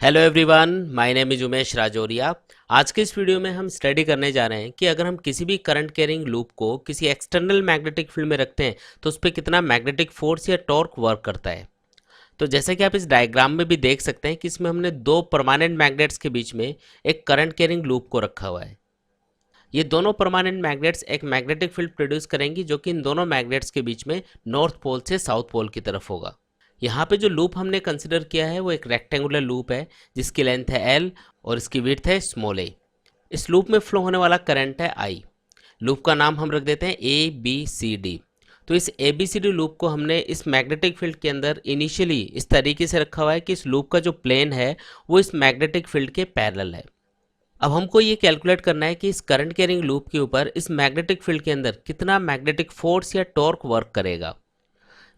Hello everyone, my name is Umesh Rajoria. आज के इस वीडियो में हम स्टडी करने जा रहे हैं कि अगर हम किसी भी करंट कैरिंग लूप को किसी एक्सटर्नल मैग्नेटिक फील्ड में रखते हैं तो उस पर कितना मैग्नेटिक फोर्स या टॉर्क वर्क करता है। तो जैसा कि आप इस डायग्राम में भी देख सकते हैं कि इसमें हमने दो परमानेंट मैग्नेट्स के बीच में एक करंट कैरिंग लूप को रखा हुआ है। ये दोनों परमानेंट मैग्नेट्स एक मैग्नेटिक फील्ड प्रोड्यूस करेंगी जो कि इन दोनों मैग्नेट्स के बीच में नॉर्थ पोल से साउथ पोल की तरफ होगा। यहाँ पे जो लूप हमने कंसिडर किया है वो एक रेक्टेंगुलर लूप है जिसकी लेंथ है एल और इसकी विड्थ है स्मॉल ए। इस लूप में फ्लो होने वाला करंट है आई। लूप का नाम हम रख देते हैं ए बी सी डी। तो इस A B C D loop को हमने इस मैग्नेटिक फील्ड के अंदर इनिशियली इस तरीके से रखा हुआ है कि इस लूप का जो प्लेन है वो इस मैग्नेटिक फील्ड के पैरेलल है। अब हमको ये कैलकुलेट करना है कि इस करंट कैरिंग लूप के ऊपर इस मैग्नेटिक फील्ड के अंदर कितना मैग्नेटिक फोर्स या टॉर्क वर्क करेगा।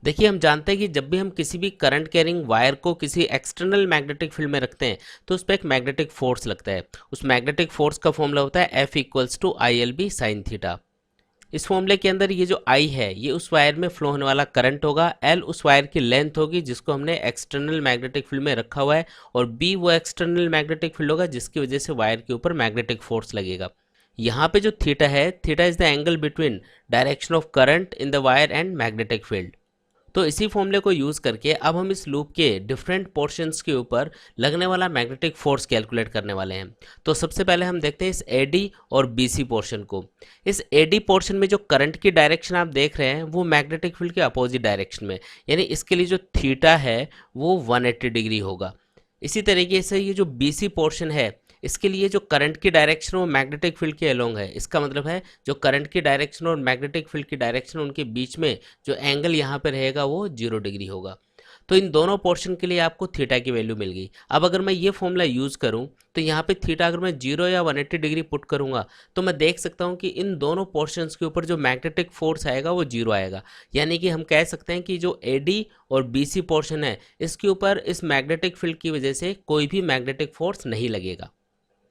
देखिए, हम जानते हैं कि जब भी हम किसी भी करंट कैरिंग वायर को किसी एक्सटर्नल मैग्नेटिक फील्ड में रखते हैं तो उस पर एक मैग्नेटिक फोर्स लगता है। उस मैग्नेटिक फोर्स का फॉर्मूला होता है F equals to I L B sine theta. इस फॉर्मूले के अंदर ये जो I है ये उस वायर में फ्लो होने वाला करंट होगा, L उस वायर की लेंथ होगी जिसको हमने एक्सटर्नल मैग्नेटिक फील्ड में रखा हुआ है, और B वो एक्सटर्नल मैग्नेटिक फील्ड होगा जिसकी वजह से वायर के ऊपर मैग्नेटिक फोर्स लगेगा। यहाँ पे जो थीटा है, theta is the angle between direction of current in the wire and magnetic field. तो इसी फॉर्मूले को यूज़ करके अब हम इस लूप के डिफरेंट पोर्शंस के ऊपर लगने वाला मैग्नेटिक फोर्स कैलकुलेट करने वाले हैं। तो सबसे पहले हम देखते हैं इस एडी और बीसी पोर्शन को। इस एडी पोर्शन में जो करंट की डायरेक्शन आप देख रहे हैं वो मैग्नेटिक फील्ड के अपोजिट डायरेक्शन में, यानी इसके लिए जो थीटा है वो 180 डिग्री होगा। इसी तरीके से ये जो बीसी पोर्शन है इसके लिए जो करंट की डायरेक्शन वो मैग्नेटिक फील्ड के अलोंग है। इसका मतलब है जो करंट की डायरेक्शन और मैग्नेटिक फील्ड की डायरेक्शन उनके बीच में जो एंगल यहाँ पे रहेगा वो 0 डिग्री होगा। तो इन दोनों पोर्शन के लिए आपको थीटा की वैल्यू मिल गई। अब अगर मैं ये फॉर्मूला यूज़ करूँ तो यहाँ पे थीटा अगर मैं 0 या 180 डिग्री पुट करूँगा तो मैं देख सकता हूँ कि इन दोनों पोर्शंस के ऊपर जो मैग्नेटिक फोर्स आएगा वो 0 आएगा। यानी कि हम कह सकते हैं कि जो एडी और बीसी पोर्शन है इसके ऊपर इस मैग्नेटिक फील्ड की वजह से कोई भी मैग्नेटिक फोर्स नहीं लगेगा।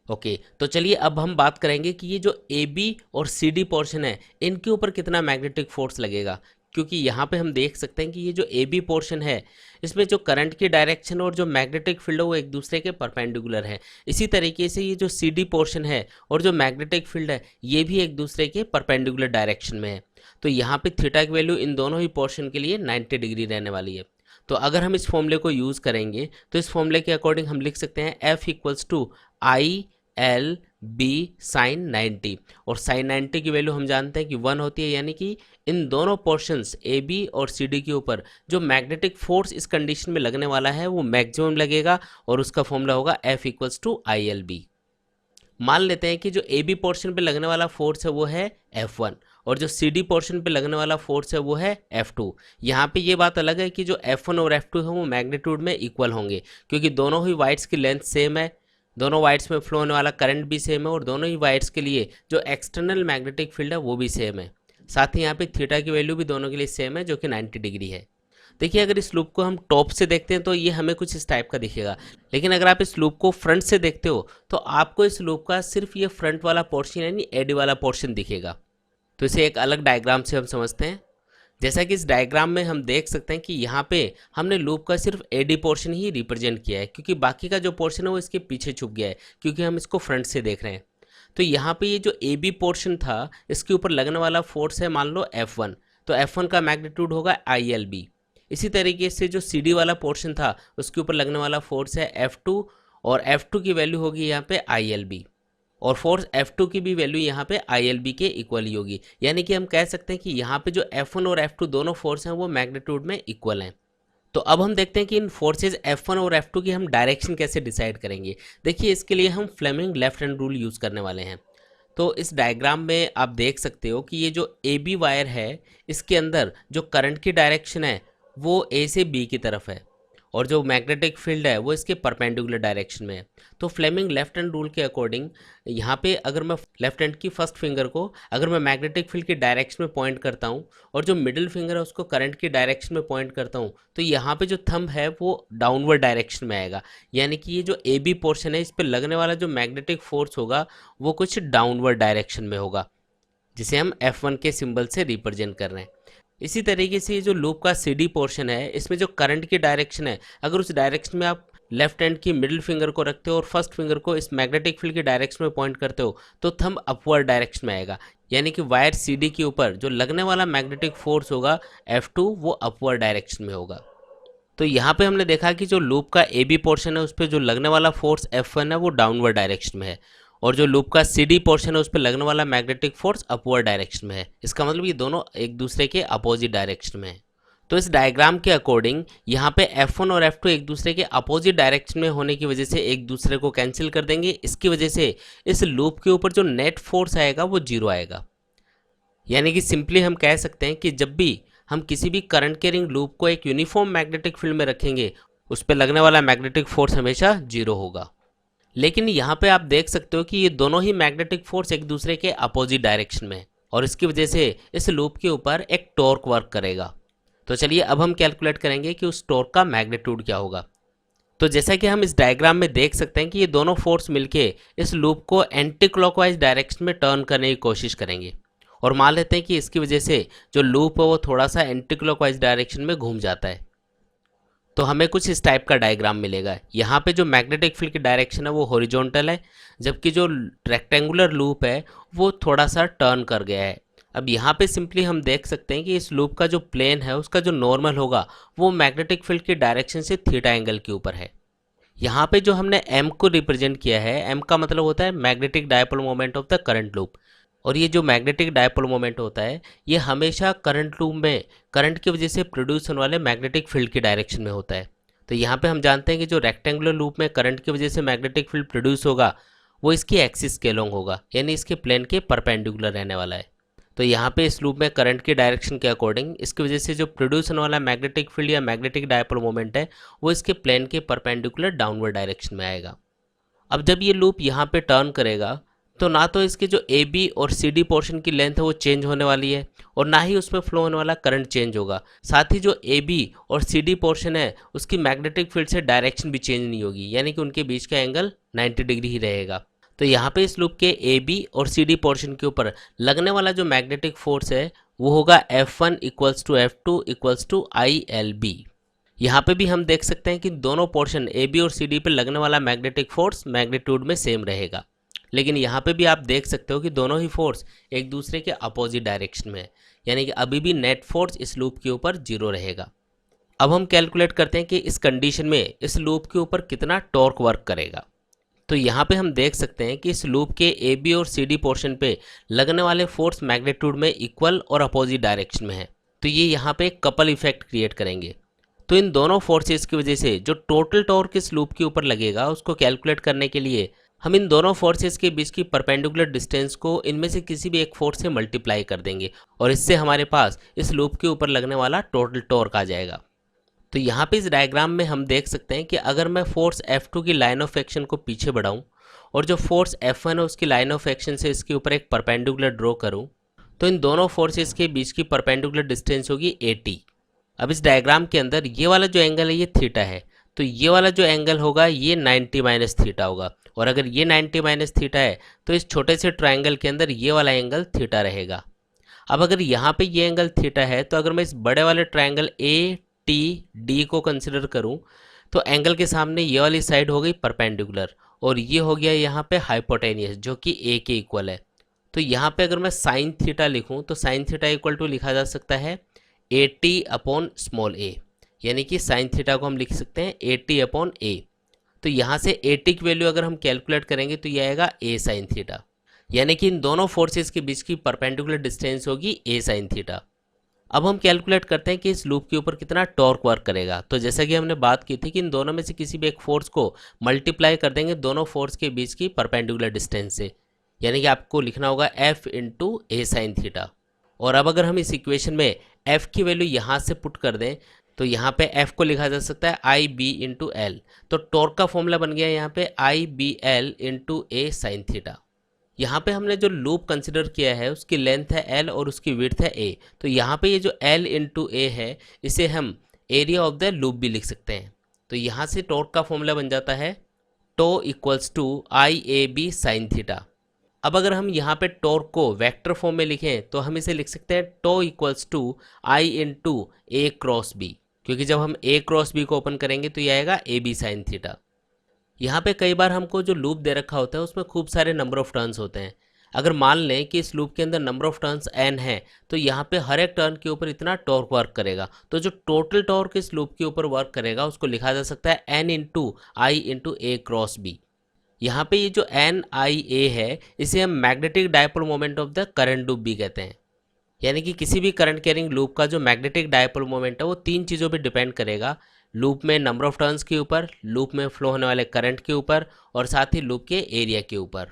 ओके, तो चलिए अब हम बात करेंगे कि ये जो ए बी और सी डी पोर्शन है इनके ऊपर कितना मैग्नेटिक फोर्स लगेगा, क्योंकि यहाँ पे हम देख सकते हैं कि ये जो ए बी पोर्शन है इसमें जो करंट की डायरेक्शन और जो मैग्नेटिक फील्ड है वो एक दूसरे के परपेंडिकुलर है। इसी तरीके से ये जो सी डी पोर्शन है और जो मैग्नेटिक फील्ड है ये भी एक दूसरे के परपेंडिकुलर डायरेक्शन में है। तो यहाँ पे थीटा की वैल्यू इन दोनों ही पोर्शन के लिए 90 डिग्री रहने वाली है। तो अगर हम इस फॉर्मूले को यूज़ करेंगे तो इस फॉर्मूले के अकॉर्डिंग हम लिख सकते हैं F equals to I L B sine 90, और साइन 90 की वैल्यू हम जानते हैं कि 1 होती है। यानी कि इन दोनों पोर्शंस ए बी और सी डी के ऊपर जो मैग्नेटिक फोर्स इस कंडीशन में लगने वाला है वो मैक्सिमम लगेगा, और उसका फॉर्मूला होगा F equals to I L B. मान लेते हैं कि जो ए बी पोर्शन पे लगने वाला फोर्स है वो है F1 और जो सी डी पोर्शन पे लगने वाला फोर्स है वो है F2। यहाँ पे ये बात अलग है कि जो F1 और F2 है वो मैग्नीट्यूड में इक्वल होंगे, क्योंकि दोनों ही वाइड्स की लेंथ सेम है, दोनों वाइड्स में फ्लो होने वाला करंट भी सेम है, और दोनों ही वाइड्स के लिए जो एक्सटर्नल मैग्नेटिक फील्ड है वो भी सेम है। साथ ही यहाँ पे थीटा की वैल्यू भी दोनों के लिए सेम है जो कि 90 डिग्री है। देखिए, अगर इस लूप को हम टॉप से देखते हैं तो ये हमें कुछ इस टाइप का दिखेगा, लेकिन अगर आप इस लूप को फ्रंट से देखते हो तो आपको इस लूप का सिर्फ ये फ्रंट वाला पोर्शन यानी एडी वाला पोर्शन दिखेगा। तो इसे एक अलग डायग्राम से हम समझते हैं। जैसा कि इस डायग्राम में हम देख सकते हैं कि यहाँ पे हमने लूप का सिर्फ एडी पोर्शन ही रिप्रेजेंट किया है, क्योंकि बाकी का जो पोर्शन है वो इसके पीछे छुप गया है क्योंकि हम इसको फ्रंट से देख रहे हैं। तो यहाँ पे ये जो ए बी पोर्शन था इसके ऊपर लगने वाला फोर्स है मान लो F1, तो F1 का मैग्नीट्यूड होगा आई एल बी। इसी तरीके से जो सी डी वाला पोर्शन था उसके ऊपर लगने वाला फोर्स है F2, और F2 की वैल्यू होगी यहाँ पे आई एल बी, और फोर्स F2 की भी वैल्यू यहाँ पे ILB के इक्वल ही होगी। यानी कि हम कह सकते हैं कि यहाँ पे जो F1 और F2 दोनों फोर्स हैं वो मैग्नीट्यूड में इक्वल हैं। तो अब हम देखते हैं कि इन फोर्सेज F1 और F2 की हम डायरेक्शन कैसे डिसाइड करेंगे। देखिए, इसके लिए हम Fleming left hand rule use करने वाले हैं। तो इस डायग्राम में आप देख सकते हो कि ये जो ए बी वायर है इसके अंदर जो करंट की डायरेक्शन है वो ए से बी की तरफ है, और जो मैग्नेटिक फील्ड है वो इसके परपेंडिकुलर डायरेक्शन में है। तो फ्लेमिंग लेफ्ट हैंड रूल के अकॉर्डिंग यहाँ पे अगर मैं लेफ्ट हैंड की फर्स्ट फिंगर को अगर मैं मैग्नेटिक फील्ड की डायरेक्शन में पॉइंट करता हूँ और जो मिडिल फिंगर है उसको करंट की डायरेक्शन में पॉइंट करता हूँ तो यहाँ पे जो थंब है वो डाउनवर्ड डायरेक्शन में आएगा। यानी कि ये जो ए बी पोर्शन है इस पर लगने वाला जो मैग्नेटिक फोर्स होगा वो कुछ डाउनवर्ड डायरेक्शन में होगा, जिसे हम F1 के सिंबल से रिप्रेजेंट कर रहे हैं। इसी तरीके से जो लूप का सी डी पोर्शन है इसमें जो करंट की डायरेक्शन है अगर उस डायरेक्शन में आप लेफ्ट हैंड की मिडिल फिंगर को रखते हो और फर्स्ट फिंगर को इस मैग्नेटिक फील्ड की डायरेक्शन में पॉइंट करते हो तो थंब अपवर्ड डायरेक्शन में आएगा, यानी कि वायर CD के ऊपर जो लगने वाला मैग्नेटिक फोर्स होगा F2 वो अपवर्ड डायरेक्शन में होगा। तो यहाँ पे हमने देखा कि जो लूप का AB पोर्शन है उस पर जो लगने वाला फोर्स F1 है वो डाउनवर्ड डायरेक्शन में है और जो लूप का CD पोर्शन है उस पर लगने वाला मैग्नेटिक फोर्स अपवर्ड डायरेक्शन में है। इसका मतलब ये दोनों एक दूसरे के अपोजिट डायरेक्शन में है। तो इस डायग्राम के अकॉर्डिंग यहाँ पे F1 और F2 एक दूसरे के अपोजिट डायरेक्शन में होने की वजह से एक दूसरे को कैंसिल कर देंगे। इसकी वजह से इस लूप के ऊपर जो नेट फोर्स आएगा वो 0 आएगा। यानी कि सिंपली हम कह सकते हैं कि जब भी हम किसी भी करंट कैरिंग लूप को एक यूनिफॉर्म मैग्नेटिक फील्ड में रखेंगे उस पर लगने वाला मैग्नेटिक फोर्स हमेशा 0 होगा। लेकिन यहाँ पे आप देख सकते हो कि ये दोनों ही मैग्नेटिक फोर्स एक दूसरे के अपोजिट डायरेक्शन में है और इसकी वजह से इस लूप के ऊपर एक टॉर्क वर्क करेगा। तो चलिए अब हम कैलकुलेट करेंगे कि उस टॉर्क का मैग्नीट्यूड क्या होगा। तो जैसा कि हम इस डायग्राम में देख सकते हैं कि ये दोनों फोर्स मिलके इस लूप को एंटी क्लॉकवाइज डायरेक्शन में टर्न करने की कोशिश करेंगे और मान लेते हैं कि इसकी वजह से जो लूप है वो थोड़ा सा एंटी क्लॉकवाइज डायरेक्शन में घूम जाता है। तो हमें कुछ इस टाइप का डायग्राम मिलेगा। यहाँ पे जो मैग्नेटिक फील्ड की डायरेक्शन है वो हॉरिजॉन्टल है, जबकि जो रेक्टेंगुलर लूप है वो थोड़ा सा टर्न कर गया है। अब यहाँ पे सिंपली हम देख सकते हैं कि इस लूप का जो प्लेन है उसका जो नॉर्मल होगा वो मैग्नेटिक फील्ड की डायरेक्शन से थीटा एंगल के ऊपर है। यहाँ पे जो हमने m को रिप्रेजेंट किया है, m का मतलब होता है magnetic dipole moment of the current loop, और ये जो मैग्नेटिक डायपोल मोमेंट होता है ये हमेशा करंट लूप में करंट की वजह से प्रोड्यूस होने वाले मैग्नेटिक फील्ड की डायरेक्शन में होता है। तो यहाँ पे हम जानते हैं कि जो रेक्टेंगुलर लूप में करंट की वजह से मैग्नेटिक फील्ड प्रोड्यूस होगा वो इसकी एक्सिस के अलोंग होगा, यानी इसके प्लेन के परपेंडिकुलर रहने वाला है। तो यहाँ पे इस लूप में करंट की डायरेक्शन के अकॉर्डिंग इसकी वजह से जो प्रोड्यूस होने वाला मैग्नेटिक फील्ड या मैग्नेटिक डायपोल मोमेंट है वो इसके प्लेन के परपेंडिकुलर डाउनवर्ड डायरेक्शन में आएगा। अब जब ये लूप यहाँ पे टर्न करेगा तो ना तो इसके जो AB और CD पोर्शन की लेंथ है वो चेंज होने वाली है और ना ही उसमें फ्लो होने वाला करंट चेंज होगा। साथ ही जो AB और CD पोर्शन है उसकी मैग्नेटिक फील्ड से डायरेक्शन भी चेंज नहीं होगी, यानी कि उनके बीच का एंगल 90 डिग्री ही रहेगा। तो यहाँ पे इस लूप के AB और CD पोर्शन के ऊपर लगने वाला जो मैग्नेटिक फोर्स है वो होगा F1 = F2 = ILB। यहाँ पे भी हम देख सकते हैं कि दोनों पोर्शन AB और CD पे लगने वाला मैग्नेटिक फोर्स मैग्नीट्यूड में सेम रहेगा, लेकिन यहाँ पे भी आप देख सकते हो कि दोनों ही फोर्स एक दूसरे के अपोजिट डायरेक्शन में है, यानी कि अभी भी नेट फोर्स इस लूप के ऊपर 0 रहेगा। अब हम कैलकुलेट करते हैं कि इस कंडीशन में इस लूप के ऊपर कितना टॉर्क वर्क करेगा। तो यहाँ पे हम देख सकते हैं कि इस लूप के AB और CD पोर्शन पे लगने वाले फोर्स मैग्नीट्यूड में इक्वल और अपोजिट डायरेक्शन में है, तो ये यहाँ पे एक कपल इफेक्ट क्रिएट करेंगे। तो इन दोनों फोर्सेस की वजह से जो टोटल टॉर्क इस लूप के ऊपर लगेगा उसको कैलकुलेट करने के लिए हम इन दोनों फोर्सेस के बीच की परपेंडिकुलर डिस्टेंस को इनमें से किसी भी एक फोर्स से मल्टीप्लाई कर देंगे और इससे हमारे पास इस लूप के ऊपर लगने वाला टोटल टॉर्क आ जाएगा। तो यहाँ पे इस डायग्राम में हम देख सकते हैं कि अगर मैं फोर्स F2 की लाइन ऑफ एक्शन को पीछे बढ़ाऊं और जो फोर्स F1 है उसकी लाइन ऑफ एक्शन से इसके ऊपर एक परपेंडिकुलर ड्रॉ करूं तो इन दोनों फोर्सेस के बीच की परपेंडिकुलर डिस्टेंस होगी 80। अब इस डायग्राम के अंदर ये वाला जो एंगल है ये थीटा है, तो ये वाला जो एंगल होगा ये 90 - थीटा होगा, और अगर ये 90 - थीटा है तो इस छोटे से ट्रायंगल के अंदर ये वाला एंगल थीटा रहेगा। अब अगर यहाँ पे ये एंगल थीटा है तो अगर मैं इस बड़े वाले ट्रायंगल ATD को कंसिडर करूँ तो एंगल के सामने ये वाली साइड हो गई परपेंडिकुलर और ये हो गया यहाँ पे हाइपोटेनियस जो कि A के इक्वल है। तो यहाँ पे अगर मैं साइन थीटा लिखूँ तो साइन थीटा इक्वल टू लिखा जा सकता है AT/a, यानी कि साइन थीटा को हम लिख सकते हैं AT/a। तो यहाँ से AT की वैल्यू अगर हम कैलकुलेट करेंगे तो ये आएगा A sin थीटा, यानी कि इन दोनों फोर्सेस के बीच की परपेंडिकुलर डिस्टेंस होगी A sin थीटा। अब हम कैलकुलेट करते हैं कि इस लूप के ऊपर कितना टॉर्क वर्क करेगा। तो जैसा कि हमने बात की थी कि इन दोनों में से किसी भी एक फोर्स को मल्टीप्लाई कर देंगे दोनों फोर्स के बीच की परपेंडिकुलर डिस्टेंस से, यानी कि आपको लिखना होगा F × A sin थीटा। और अब अगर हम इस इक्वेशन में F की वैल्यू यहाँ से पुट कर दें तो यहाँ पे F को लिखा जा सकता है IB × L। तो टॉर्क का फॉर्मूला बन गया यहाँ पे IBL × A sin थीटा। यहाँ पे हमने जो लूप कंसिडर किया है उसकी लेंथ है L और उसकी विड्थ है A। तो यहाँ पे ये जो L × A है इसे हम एरिया ऑफ द लूप भी लिख सकते हैं। तो यहाँ से टॉर्क का फॉर्मूला बन जाता है टो = IAB sin थीटा। अब अगर हम यहाँ पे टॉर्क को वेक्टर फॉर्म में लिखें तो हम इसे लिख सकते हैं टो = I × A × B। क्योंकि जब हम ए क्रॉस बी को ओपन करेंगे तो ये आएगा ए बी साइन थीटा। यहाँ पे कई बार हमको जो लूप दे रखा होता है उसमें खूब सारे नंबर ऑफ टर्न्स होते हैं। अगर मान लें कि इस लूप के अंदर नंबर ऑफ टर्न्स n है तो यहाँ पे हर एक टर्न के ऊपर इतना टॉर्क वर्क करेगा, तो जो टोटल टॉर्क इस लूप के ऊपर वर्क करेगा उसको लिखा जा सकता है n इंटू आई इंटू ए क्रॉस बी। यहाँ पे ये जो एन आई ए है इसे हम magnetic dipole moment of the current loop भी कहते हैं। यानी कि किसी भी करंट कैरिंग लूप का जो मैग्नेटिक डायपोल मोमेंट है वो तीन चीज़ों पे डिपेंड करेगा, लूप में नंबर ऑफ टर्न्स के ऊपर, लूप में फ्लो होने वाले करंट के ऊपर और साथ ही लूप के एरिया के ऊपर।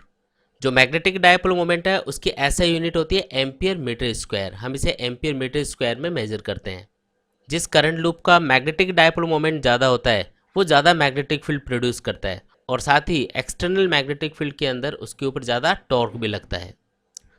जो मैग्नेटिक डायपोल मोमेंट है उसकी ऐसा यूनिट होती है एम्पियर मीटर स्क्वायर, हम इसे एम्पियर मीटर स्क्वायर में मेजर करते हैं। जिस करंट लूप का मैग्नेटिक डायपोल मोमेंट ज़्यादा होता है वो ज़्यादा मैग्नेटिक फील्ड प्रोड्यूस करता है और साथ ही एक्सटर्नल मैग्नेटिक फील्ड के अंदर उसके ऊपर ज़्यादा टॉर्क भी लगता है।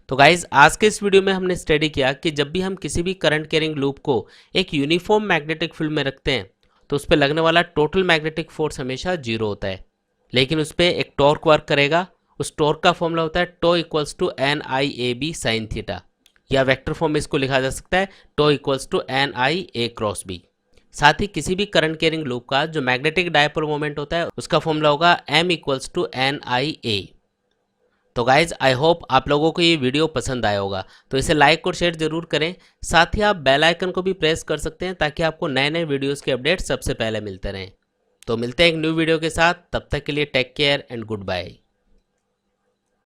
तो गाइज आज के इस वीडियो में हमने स्टडी किया कि जब भी हम किसी भी करंट कैरिंग लूप को एक यूनिफॉर्म मैग्नेटिक फील्ड में रखते हैं तो उस पर लगने वाला टोटल मैग्नेटिक फोर्स हमेशा जीरो होता है, लेकिन उस पर एक टॉर्क वर्क करेगा। उस टॉर्क का फॉर्मूला होता है tau equals to N I A B sine theta, या वेक्टर फॉर्म में इसको लिखा जा सकता है tau equals to N I A cross B. साथ ही किसी भी करंट कैरिंग लूप का जो मैग्नेटिक डायपोल मोमेंट होता है उसका फॉर्मूला होगा M equals to N I ए। तो गाइज आई होप आप लोगों को ये वीडियो पसंद आया होगा, तो इसे लाइक और शेयर जरूर करें। साथ ही आप बेल आइकन को भी प्रेस कर सकते हैं ताकि आपको नए नए वीडियोस के अपडेट सबसे पहले मिलते रहें। तो मिलते हैं एक न्यू वीडियो के साथ, तब तक के लिए take care and good bye.